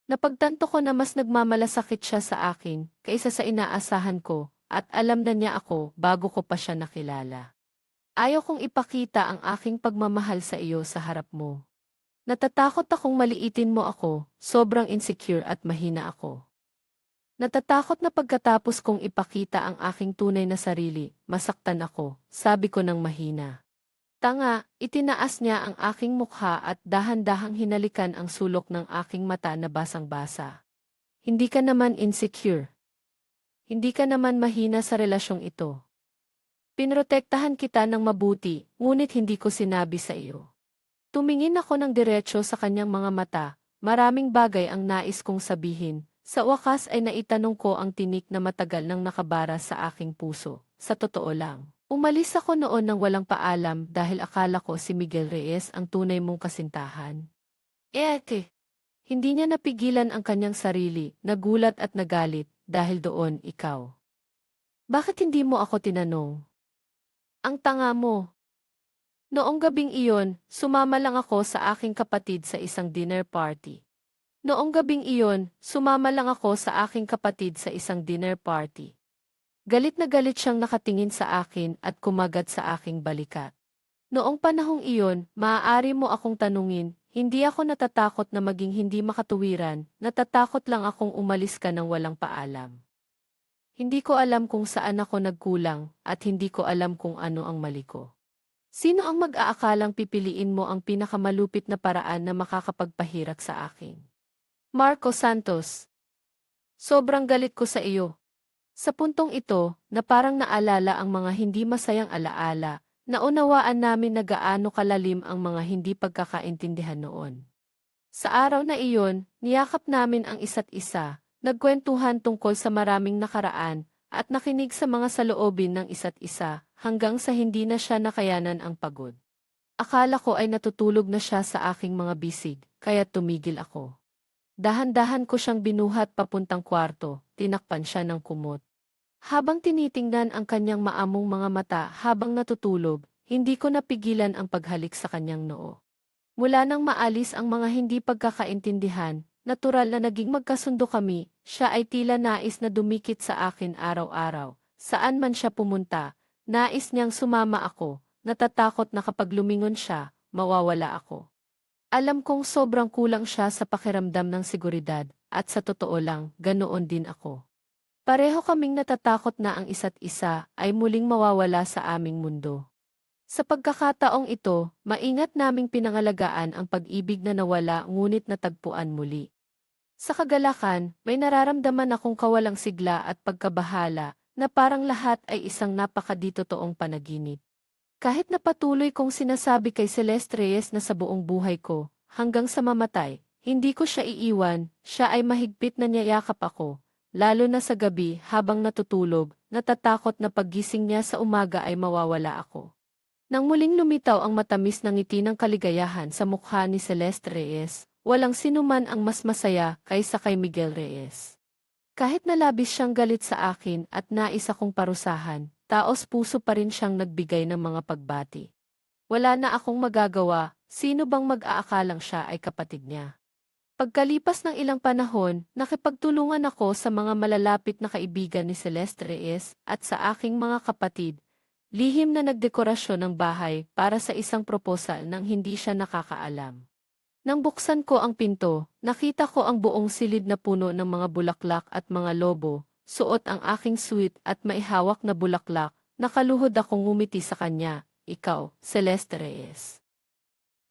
Napagtanto ko na mas nagmamalasakit siya sa akin kaysa sa inaasahan ko, at alam na niya ako bago ko pa siya nakilala. Ayaw kong ipakita ang aking pagmamahal sa iyo sa harap mo. Natatakot akong maliitin mo ako, sobrang insecure at mahina ako. Natatakot na pagkatapos kong ipakita ang aking tunay na sarili, masaktan ako, sabi ko ng mahina. Tanga, itinaas niya ang aking mukha at dahan-dahang hinalikan ang sulok ng aking mata na basang-basa. Hindi ka naman insecure. Hindi ka naman mahina sa relasyong ito. Pinrotektahan kita ng mabuti, ngunit hindi ko sinabi sa iyo. Tumingin ako ng diretso sa kanyang mga mata, maraming bagay ang nais kong sabihin. Sa wakas ay naitanong ko ang tinik na matagal nang nakabara sa aking puso. Sa totoo lang, umalis ako noon nang walang paalam dahil akala ko si Miguel Reyes ang tunay mong kasintahan. Hindi niya napigilan ang kanyang sarili, nagulat at nagalit, dahil doon ikaw. Bakit hindi mo ako tinanong? Ang tanga mo. Noong gabing iyon, sumama lang ako sa aking kapatid sa isang dinner party. Noong gabing iyon, sumama lang ako sa aking kapatid sa isang dinner party. Galit na galit siyang nakatingin sa akin at kumagat sa aking balikat. Noong panahong iyon, maaari mo akong tanungin, hindi ako natatakot na maging hindi makatuwiran, natatakot lang akong umalis ka ng walang paalam. Hindi ko alam kung saan ako nagkulang at hindi ko alam kung ano ang mali ko. Sino ang mag-aakalang pipiliin mo ang pinakamalupit na paraan na makakapagpahirak sa akin? Marco Santos. Sobrang galit ko sa iyo. Sa puntong ito, na parang naalala ang mga hindi masayang alaala, naunawaan namin na gaano kalalim ang mga hindi pagkakaintindihan noon. Sa araw na iyon, niyakap namin ang isa't isa, nagkwentuhan tungkol sa maraming nakaraan, at nakinig sa mga saloobin ng isa't isa, hanggang sa hindi na siya nakayanan ang pagod. Akala ko ay natutulog na siya sa aking mga bisig, kaya tumigil ako. Dahan-dahan ko siyang binuhat papuntang kwarto, tinakpan siya ng kumot. Habang tinitingnan ang kanyang maamong mga mata habang natutulog, hindi ko napigilan ang paghalik sa kanyang noo. Mula nang maalis ang mga hindi pagkakaintindihan, natural na naging magkasundo kami, siya ay tila nais na dumikit sa akin araw-araw. Saan man siya pumunta, nais niyang sumama ako, natatakot na kapag lumingon siya, mawawala ako. Alam kong sobrang kulang siya sa pakiramdam ng seguridad, at sa totoo lang, ganoon din ako. Pareho kaming natatakot na ang isa't isa ay muling mawawala sa aming mundo. Sa pagkakataong ito, maingat naming pinangalagaan ang pag-ibig na nawala ngunit natagpuan muli. Sa kagalakan, may nararamdaman akong kawalang sigla at pagkabahala na parang lahat ay isang napakaditotoong panaginip. Kahit na patuloy kong sinasabi kay Celeste Reyes na sa buong buhay ko, hanggang sa mamatay, hindi ko siya iiwan, siya ay mahigpit na niyayakap ako, lalo na sa gabi habang natutulog, natatakot na paggising niya sa umaga ay mawawala ako. Nang muling lumitaw ang matamis na ngiti ng kaligayahan sa mukha ni Celeste Reyes, walang sinuman ang mas masaya kaysa kay Miguel Reyes. Kahit na labis siyang galit sa akin at nais akong parusahan, taos-puso pa rin siyang nagbigay ng mga pagbati. Wala na akong magagawa, sino bang mag-aakalang siya ay kapatid niya. Pagkalipas ng ilang panahon, nakipagtulungan ako sa mga malalapit na kaibigan ni Celeste Reyes at sa aking mga kapatid, lihim na nagdekorasyon ng bahay para sa isang proposal nang hindi siya nakakaalam. Nang buksan ko ang pinto, nakita ko ang buong silid na puno ng mga bulaklak at mga lobo, suot ang aking suit at maihawak na bulaklak, nakaluhod akong ngumiti sa kanya, ikaw, Celeste Reyes.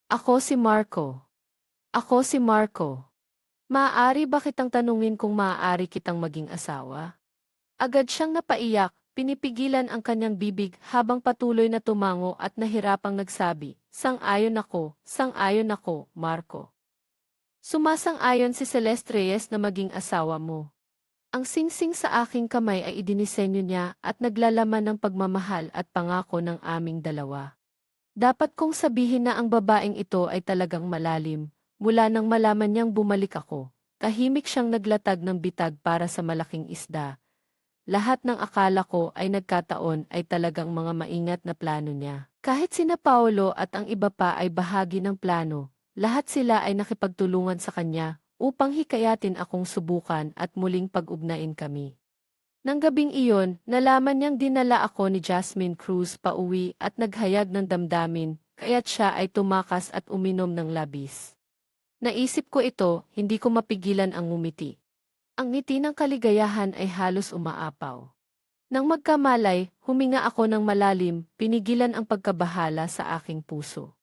Ako si Marco. Ako si Marco. Maaari ba kitang tanungin kung maaari kitang maging asawa? Agad siyang napaiyak, pinipigilan ang kanyang bibig habang patuloy na tumango at nahirapang nagsabi, sang-ayon ako, Marco. Sumasang-ayon si Celeste Reyes na maging asawa mo. Ang singsing sa aking kamay ay idinisenyo niya at naglalaman ng pagmamahal at pangako ng aming dalawa. Dapat kong sabihin na ang babaeng ito ay talagang malalim, mula nang malaman niyang bumalik ako. Tahimik siyang naglatag ng bitag para sa malaking isda. Lahat ng akala ko ay nagkataon ay talagang mga maingat na plano niya. Kahit sina Paolo at ang iba pa ay bahagi ng plano, lahat sila ay nakipagtulungan sa kanya upang hikayatin akong subukan at muling pag-ugnain kami. Nang gabing iyon, nalaman niyang dinala ako ni Jasmine Cruz pauwi at naghayag ng damdamin, kaya't siya ay tumakas at uminom ng labis. Naisip ko ito, hindi ko mapigilan ang ngumiti. Ang ngiti ng kaligayahan ay halos umaapaw. Nang magkamalay, huminga ako ng malalim, pinigilan ang pagkabahala sa aking puso.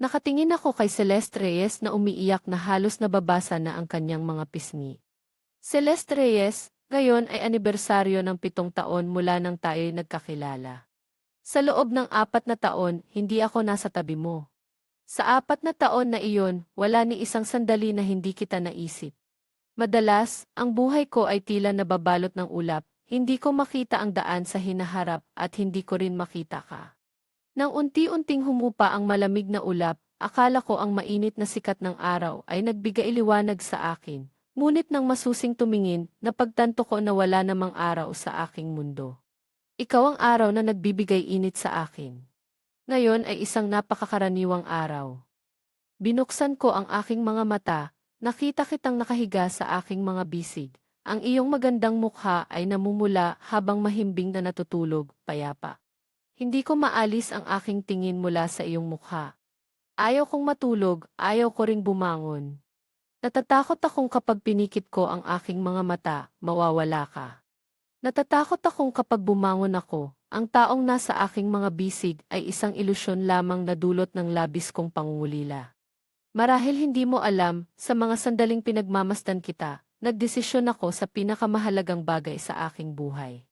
Nakatingin ako kay Celeste Reyes na umiiyak na halos nababasa na ang kanyang mga pisngi. Celeste Reyes, ngayon ay anibersaryo ng 7 taon mula nang tayo'y nagkakilala. Sa loob ng 4 na taon, hindi ako nasa tabi mo. Sa 4 na taon na iyon, wala ni isang sandali na hindi kita naisip. Madalas, ang buhay ko ay tila nababalot ng ulap, hindi ko makita ang daan sa hinaharap at hindi ko rin makita ka. Nang unti-unting humupa ang malamig na ulap, akala ko ang mainit na sikat ng araw ay nagbigay liwanag sa akin, ngunit nang masusing tumingin, napagtanto ko na wala namang araw sa aking mundo. Ikaw ang araw na nagbibigay init sa akin. Ngayon ay isang napakakaraniwang araw. Binuksan ko ang aking mga mata. Nakita kitang nakahiga sa aking mga bisig. Ang iyong magandang mukha ay namumula habang mahimbing na natutulog, payapa. Hindi ko maalis ang aking tingin mula sa iyong mukha. Ayaw kong matulog, ayaw ko ring bumangon. Natatakot akong kapag pinikit ko ang aking mga mata, mawawala ka. Natatakot akong kapag bumangon ako, ang taong nasa aking mga bisig ay isang ilusyon lamang na dulot ng labis kong pangungulila. Marahil hindi mo alam, sa mga sandaling pinagmamasdan kita, nagdesisyon ako sa pinakamahalagang bagay sa aking buhay.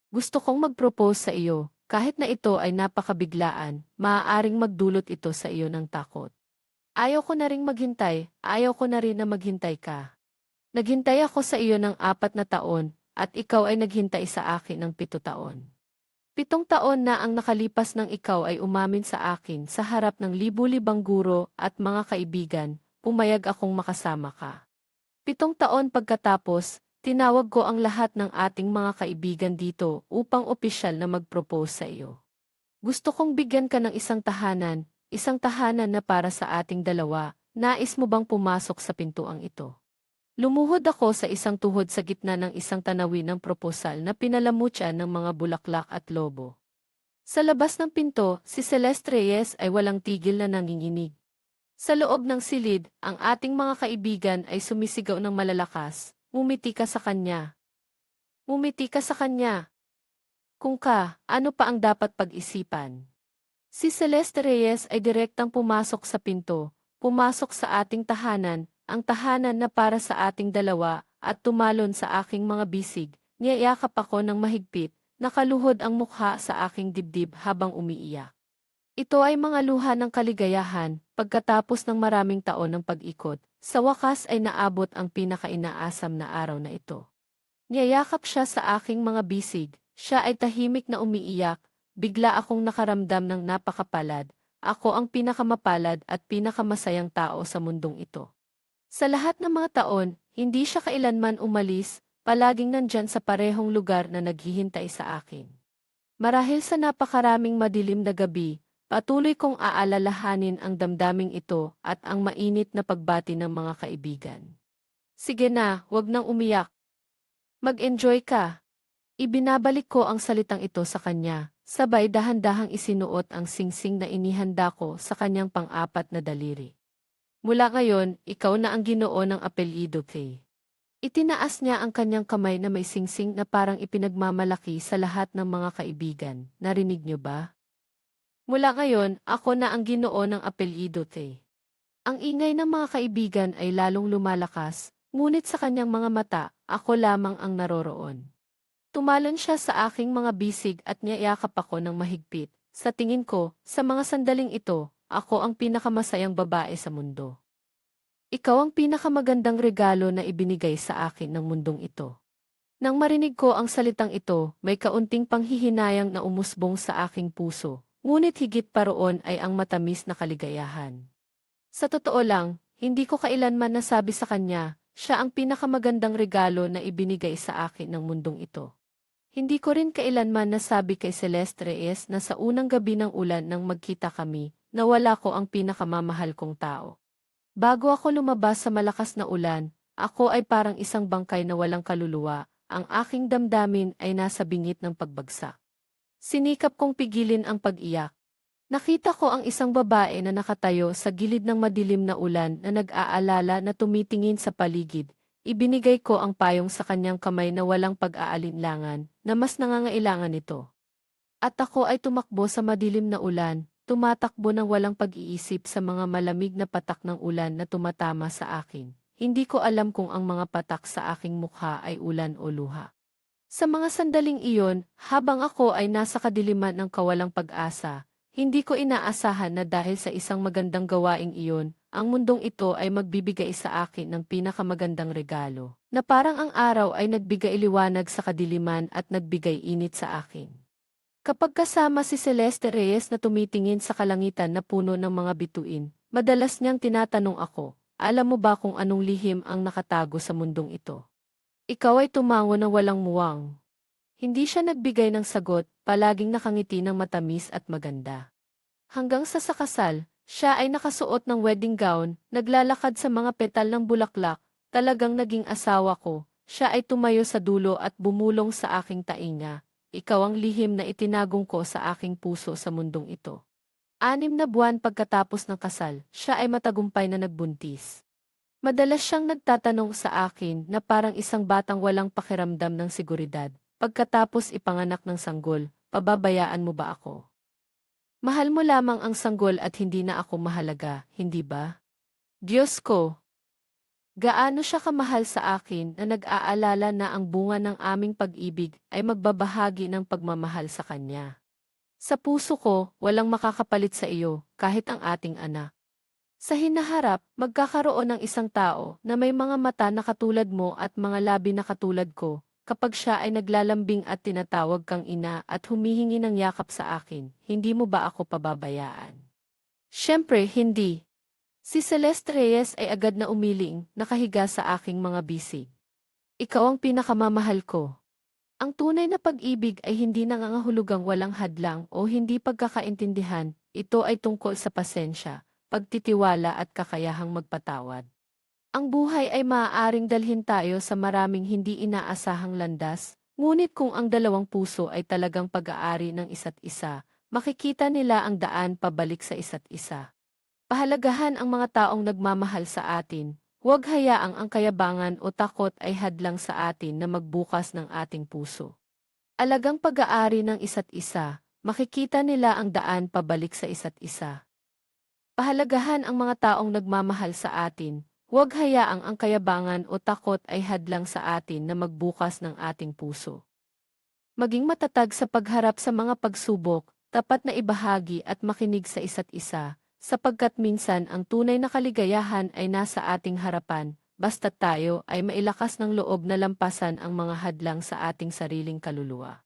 Gusto kong mag-propose sa iyo, kahit na ito ay napakabiglaan, maaaring magdulot ito sa iyo ng takot. Ayaw ko na ring maghintay, ayaw ko na rin na maghintay ka. Naghintay ako sa iyo ng 4 na taon, at ikaw ay naghintay sa akin ng 7 taon. 7 taon na ang nakalipas nang ikaw ay umamin sa akin sa harap ng libu-libang guro at mga kaibigan, pumayag akong makasama ka. 7 taon pagkatapos, tinawag ko ang lahat ng ating mga kaibigan dito upang opisyal na mag-propose sa iyo. Gusto kong bigyan ka ng isang tahanan na para sa ating dalawa. Nais mo bang pumasok sa pintuang ito? Lumuhod ako sa isang tuhod sa gitna ng isang tanawin ng proposal na pinalamutya ng mga bulaklak at lobo. Sa labas ng pinto, si Celeste Reyes ay walang tigil na nanginginig. Sa loob ng silid, ang ating mga kaibigan ay sumisigaw ng malalakas, "Ngumiti ka sa kanya! Ngumiti ka sa kanya!" Kung ano pa ang dapat pag-isipan? Si Celeste Reyes ay direktang pumasok sa pinto, pumasok sa ating tahanan, ang tahanan na para sa ating dalawa, at tumalon sa aking mga bisig. Niyayakap ako ng mahigpit, nakaluhod ang mukha sa aking dibdib habang umiiyak. Ito ay mga luha ng kaligayahan, pagkatapos ng maraming taon ng pag-ikot, sa wakas ay naabot ang pinakainaasam na araw na ito. Niyayakap siya sa aking mga bisig, siya ay tahimik na umiiyak, bigla akong nakaramdam ng napakapalad, ako ang pinakamapalad at pinakamasayang tao sa mundong ito. Sa lahat ng mga taon, hindi siya kailanman umalis, palaging nandyan sa parehong lugar na naghihintay sa akin. Marahil sa napakaraming madilim na gabi, patuloy kong aalalahanin ang damdaming ito at ang mainit na pagbati ng mga kaibigan. Sige na, wag nang umiyak. Mag-enjoy ka. Ibinabalik ko ang salitang ito sa kanya, sabay dahan-dahang isinuot ang singsing na inihanda ko sa kanyang pang-apat na daliri. Mula ngayon, ikaw na ang Ginoo ng apelyido Kay. Itinaas niya ang kanyang kamay na may singsing na parang ipinagmamalaki sa lahat ng mga kaibigan. Narinig niyo ba? Mula ngayon, ako na ang Ginoo ng apelyido Kay. Ang ingay ng mga kaibigan ay lalong lumalakas, ngunit sa kanyang mga mata, ako lamang ang naroroon. Tumalon siya sa aking mga bisig at niyayakap ako ng mahigpit. Sa tingin ko, sa mga sandaling ito, ako ang pinakamasayang babae sa mundo. Ikaw ang pinakamagandang regalo na ibinigay sa akin ng mundong ito. Nang marinig ko ang salitang ito, may kaunting panghihinayang na umusbong sa aking puso, ngunit higit pa roon ay ang matamis na kaligayahan. Sa totoo lang, hindi ko kailanman nasabi sa kanya, siya ang pinakamagandang regalo na ibinigay sa akin ng mundong ito. Hindi ko rin kailanman nasabi kay Celeste Reyes na sa unang gabi ng ulan nang magkita kami, na wala ko ang pinakamamahal kong tao. Bago ako lumabas sa malakas na ulan, ako ay parang isang bangkay na walang kaluluwa, ang aking damdamin ay nasa bingit ng pagbagsak. Sinikap kong pigilin ang pag-iyak. Nakita ko ang isang babae na nakatayo sa gilid ng madilim na ulan na nag-aalala na tumitingin sa paligid. Ibinigay ko ang payong sa kanyang kamay na walang pag-aalinlangan, na mas nangangailangan nito. At ako ay tumakbo sa madilim na ulan, tumatakbo ng walang pag-iisip sa mga malamig na patak ng ulan na tumatama sa akin. Hindi ko alam kung ang mga patak sa aking mukha ay ulan o luha. Sa mga sandaling iyon, habang ako ay nasa kadiliman ng kawalang pag-asa, hindi ko inaasahan na dahil sa isang magandang gawaing iyon, ang mundong ito ay magbibigay sa akin ng pinakamagandang regalo, na parang ang araw ay nagbigay liwanag sa kadiliman at nagbigay init sa akin. Kapag kasama si Celeste Reyes na tumitingin sa kalangitan na puno ng mga bituin, madalas niyang tinatanong ako, alam mo ba kung anong lihim ang nakatago sa mundong ito? Ikaw ay tumango na walang muwang. Hindi siya nagbigay ng sagot, palaging nakangiti ng matamis at maganda. Hanggang sa kasal, siya ay nakasuot ng wedding gown, naglalakad sa mga petal ng bulaklak, talagang naging asawa ko. Siya ay tumayo sa dulo at bumulong sa aking tainga. Ikaw ang lihim na itinagong ko sa aking puso sa mundong ito. 6 na buwan pagkatapos ng kasal, siya ay matagumpay na nagbuntis. Madalas siyang nagtatanong sa akin na parang isang batang walang pakiramdam ng seguridad. Pagkatapos ipanganak ng sanggol, pababayaan mo ba ako? Mahal mo lamang ang sanggol at hindi na ako mahalaga, hindi ba? Diyos ko! Gaano siya kamahal sa akin na nag-aalala na ang bunga ng aming pag-ibig ay magbabahagi ng pagmamahal sa kanya. Sa puso ko, walang makakapalit sa iyo, kahit ang ating anak. Sa hinaharap, magkakaroon ng isang tao na may mga mata na katulad mo at mga labi na katulad ko, kapag siya ay naglalambing at tinatawag kang ina at humihingi ng yakap sa akin, hindi mo ba ako pababayaan? Siyempre, hindi. Si Celeste Reyes ay agad na umiling, nakahiga sa aking mga bisig. Ikaw ang pinakamamahal ko. Ang tunay na pag-ibig ay hindi nangangahulugang walang hadlang o hindi pagkakaintindihan, ito ay tungkol sa pasensya, pagtitiwala at kakayahang magpatawad. Ang buhay ay maaaring dalhin tayo sa maraming hindi inaasahang landas, ngunit kung ang dalawang puso ay talagang pag-aari ng isa't isa, makikita nila ang daan pabalik sa isa't isa. Pahalagahan ang mga taong nagmamahal sa atin. Huwag hayaang ang kayabangan o takot ay hadlang sa atin na magbukas ng ating puso. Alagang pag-aari ng isa't isa, makikita nila ang daan pabalik sa isa't isa. Pahalagahan ang mga taong nagmamahal sa atin. Huwag hayaang ang kayabangan o takot ay hadlang sa atin na magbukas ng ating puso. Maging matatag sa pagharap sa mga pagsubok, tapat na ibahagi at makinig sa isa't isa, sapagkat minsan ang tunay na kaligayahan ay nasa ating harapan, basta't tayo ay mailakas ng loob na lampasan ang mga hadlang sa ating sariling kaluluwa.